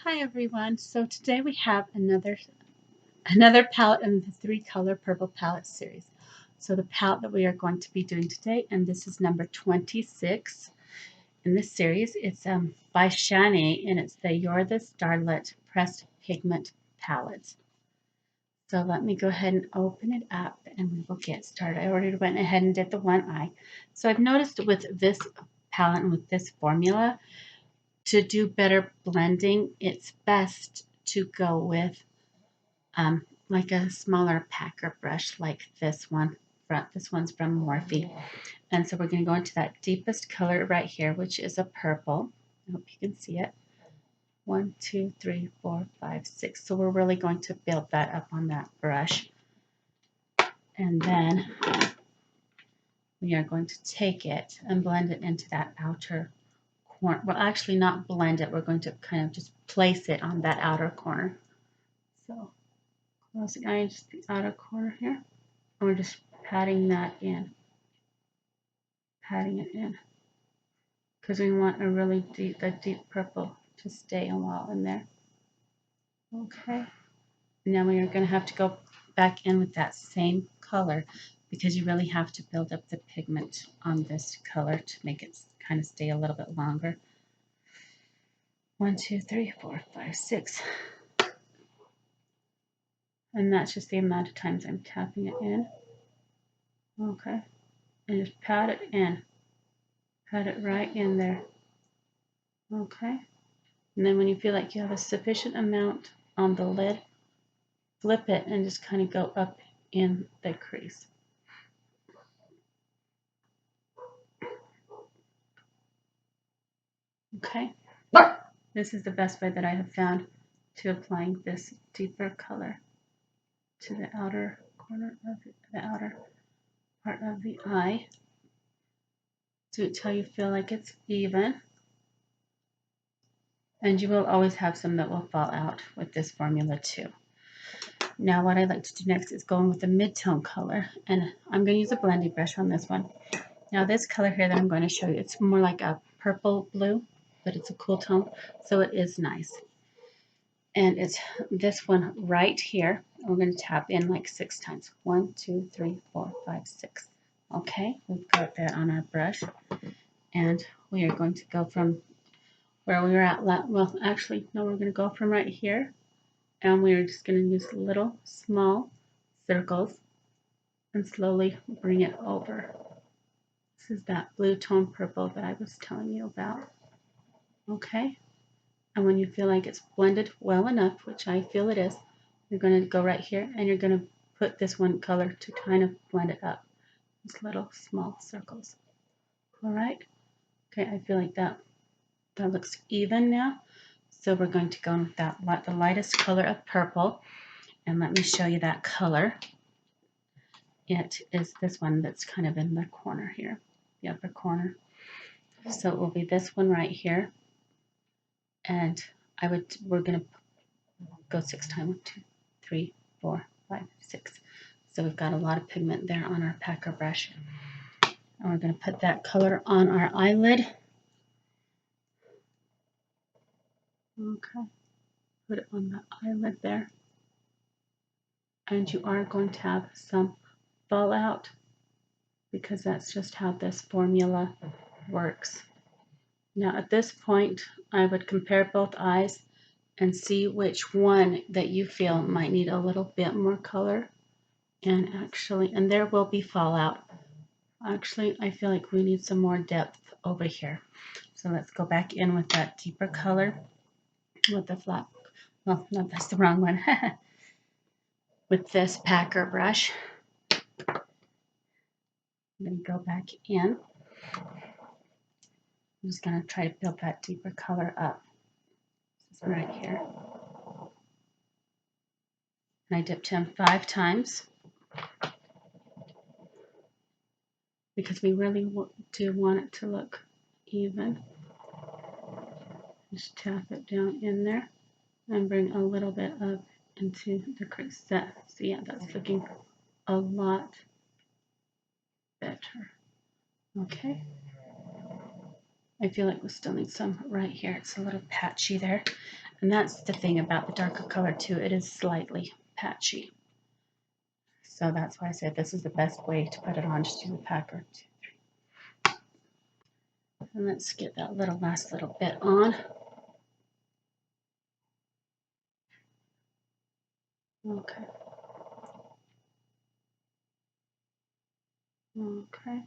Hi everyone. So today we have another palette in the three color purple palette series. So the palette that we are going to be doing today, and this is number 26 in this series. It's by Shany, and it's the You're the Starlet Pressed Pigment Palette. So let me go ahead and open it up and we will get started. I already went ahead and did the one eye. So I've noticed with this palette and with this formula, to do better blending, it's best to go with like a smaller packer brush like this one. This one's from Morphe. And so we're going to go into that deepest color right here, which is a purple. I hope you can see it. 1, 2, 3, 4, 5, 6. So we're really going to build that up on that brush. And then we are going to take it and blend it into that outer corner. Well, actually not blend it. We're going to kind of just place it on that outer corner. So closing eye, just the outer corner here. And we're just patting it in, because we want a really deep purple to stay a while in there. Okay. Now we are going to have to go back in with that same color because you really have to build up the pigment on this color to make it kind of stay a little bit longer. 1, 2, 3, 4, 5, 6. And that's just the amount of times I'm tapping it in. Okay. And just pat it in. Pat it right in there. Okay. And then when you feel like you have a sufficient amount on the lid, flip it and just kind of go up in the crease. Okay. This is the best way that I have found to applying this deeper color to the outer corner of the outer part of the eye. Do it till you feel like it's even. And you will always have some that will fall out with this formula too. Now what I like to do next is go in with a mid-tone color, and I'm going to use a blending brush on this one. Now this color here that I'm going to show you, it's more like a purple blue, but it's a cool tone, so it is nice. And it's this one right here. We're going to tap in like 6 times. 1, 2, 3, 4, 5, 6. Okay, we've got that on our brush, and we are going to go from where we were at. Well, actually, no, we're going to go from right here, and we're just going to use little small circles and slowly bring it over. This is that blue tone purple that I was telling you about. Okay, and when you feel like it's blended well enough, which I feel it is, you're going to go right here and you're going to put this one color to kind of blend it up. Just little small circles. All right. Okay, I feel like that looks even now. So we're going to go with that the lightest color of purple, and let me show you that color. It is this one that's kind of in the corner here, the upper corner. So it will be this one right here, and we're going to go 6 times. 1, 2, 3, 4, 5, 6. So we've got a lot of pigment there on our packer brush. And we're going to put that color on our eyelid. Okay, put it on the eyelid there. And you are going to have some fallout because that's just how this formula works. Now at this point, I would compare both eyes and see which one that you feel might need a little bit more color. And there will be fallout. Actually, I feel like we need some more depth over here. So let's go back in with that deeper color with the flat, well, no, that's the wrong one. With this packer brush. I'm going to go back in. I'm just going to try to build that deeper color up. This is right here. And I dipped him 5 times because we really do want it to look even. Just tap it down in there and bring a little bit up into the crease. So yeah, that's looking a lot better. Okay. I feel like we still need some right here. It's a little patchy there. And that's the thing about the darker color too. It is slightly patchy. So that's why I said this is the best way to put it on. Just use a packer. And let's get that last little bit on. Okay. Okay.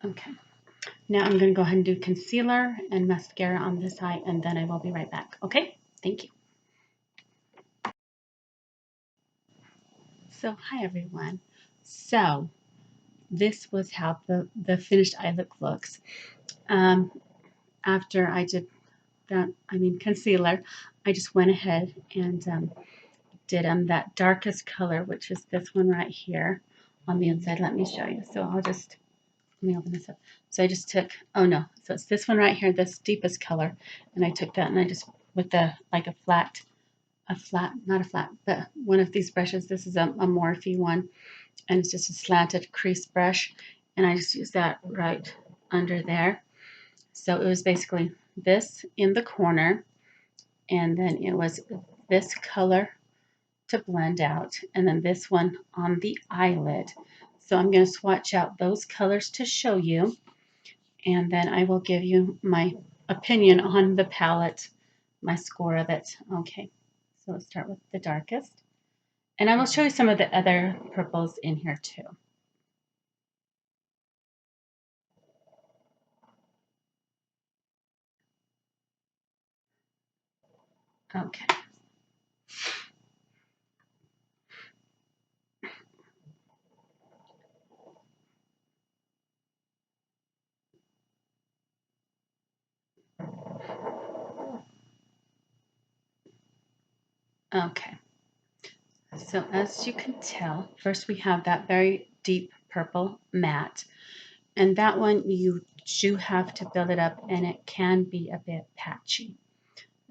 Okay. Now I'm going to go ahead and do concealer and mascara on this eye, and then I will be right back. Okay? Thank you. So, hi everyone. So, this was how the finished eye look looks. Um, After I did that, concealer, I just went ahead and did that darkest color, which is this one right here on the inside. Let me show you. So let me open this up. So I just took, oh no, so it's this one right here, this deepest color, and I took that and I just, with like not a flat, but one of these brushes, this is a Morphe one, and it's just a slanted crease brush, and I just used that right under there. So it was basically this in the corner, and then it was this color to blend out, and then this one on the eyelid. So I'm going to swatch out those colors to show you, and then I will give you my opinion on the palette, my score of it. Okay, so let's start with the darkest. And I will show you some of the other purples in here too. Okay. Okay. So as you can tell, first we have that very deep purple matte. And that one you do have to build it up, and it can be a bit patchy.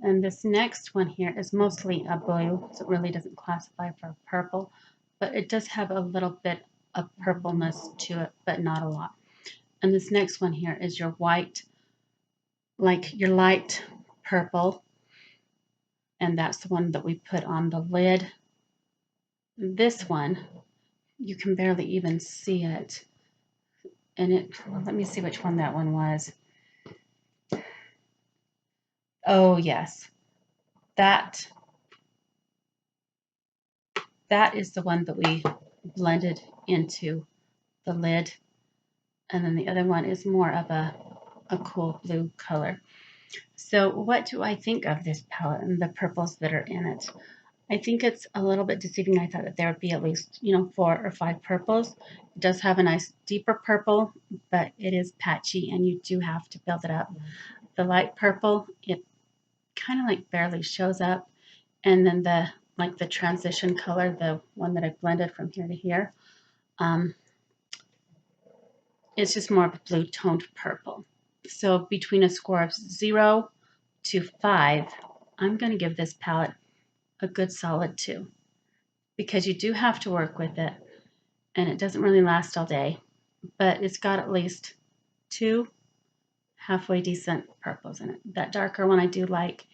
And this next one here is mostly a blue, so it really doesn't classify for purple, but it does have a little bit of purpleness to it, but not a lot. And this next one here is your white, like your light purple, and that's the one that we put on the lid. This one, you can barely even see it. And let me see which one that one was. Oh, yes. That is the one that we blended into the lid. And then the other one is more of a cool blue color. So what do I think of this palette and the purples that are in it? I think it's a little bit deceiving. I thought that there would be at least, 4 or 5 purples. It does have a nice deeper purple, but it is patchy and you do have to build it up. The light purple, it kind of like barely shows up. And then the transition color, the one that I blended from here to here, it's just more of a blue toned purple. So between a score of 0 to 5, I'm going to give this palette a good solid 2, because you do have to work with it and it doesn't really last all day, but it's got at least 2 halfway decent purples in it. That darker one I do like,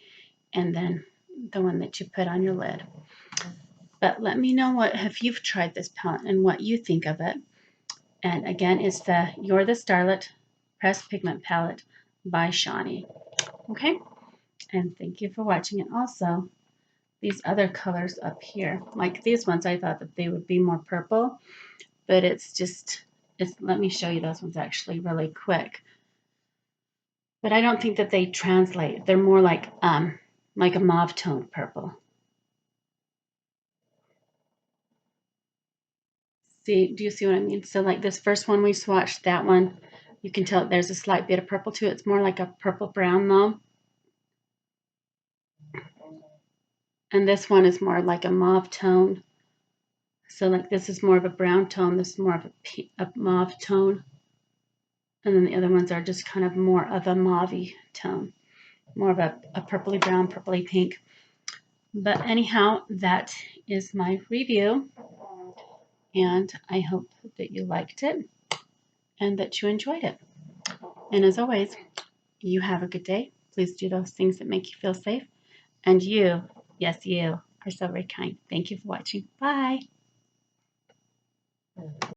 and then the one that you put on your lid. But let me know if you've tried this palette and what you think of it. And again, it's the You're the Starlet Pressed Pigment Palette by Shany. Okay? And thank you for watching. And also, these other colors up here, like these ones, I thought that they would be more purple, but let me show you those ones actually really quick. But I don't think that they translate. They're more like a mauve toned purple. See, do you see what I mean? So like this first one we swatched, that one, you can tell there's a slight bit of purple to it. It's more like a purple brown though. And this one is more like a mauve tone. So like this is more of a brown tone. This is more of a mauve tone. And then the other ones are just kind of more of a mauve tone. More of a purpley brown, purpley pink. But anyhow, that is my review. And I hope that you liked it and that you enjoyed it. And as always, you have a good day. Please do those things that make you feel safe. And you, yes, you are so very kind. Thank you for watching. Bye.